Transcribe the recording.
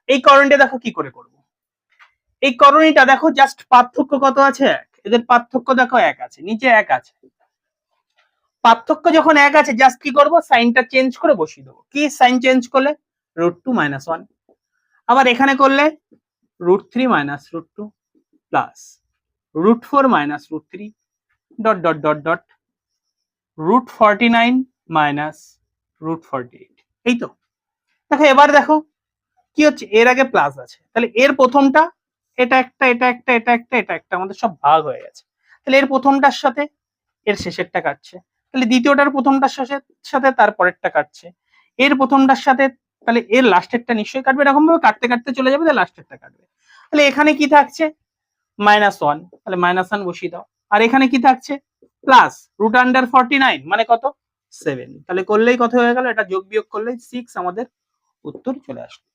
এই করণীটা দেখো কি করে করব। এই করণীটা দেখো জাস্ট পার্থক্য কত আছে, এক। এদের পার্থক্য দেখো এক আছে, নিচে এক আছে। পার্থক্য যখন এক আছে জাস্ট কি করব, সাইনটা চেঞ্জ করে বসিয়ে দেবো। কি সাইন চেঞ্জ করলে, √2 - 1। আবার এখানে করলে √3 - √2 plus √4 - √3 dot dot dot dot √49 - √48। এই তো দেখো, এবার দেখো কি হচ্ছে, এর আগে প্লাস আছে, তাহলে এর প্রথমটা, এটা একটা, এটা একটা, এটা একটা, এটা একটা, আমাদের সব ভাগ হয়ে গেছে। তাহলে এর প্রথমটার সাথে এর শেষেরটা কাটছে, তাহলে দ্বিতীয়টার প্রথমটার সাথে তার পরেরটা কাটছে, এর প্রথমটার সাথে, তাহলে এর লাস্টেরটা নিশ্চয়ই কাটবে, এরকম ভাবে কাটতে কাটতে চলে যাবে, তাহলে লাস্টেরটা কাটবে। তাহলে এখানে কি থাকছে, -1, তাহলে -1 বসিয়ে দাও। আর এখানে কি থাকছে, প্লাস √49 মানে কত, 7। তাহলে করলেই কত হয়ে গেল, এটা যোগ বিয়োগ করলেই 6 আমাদের উত্তর চলে আসলো।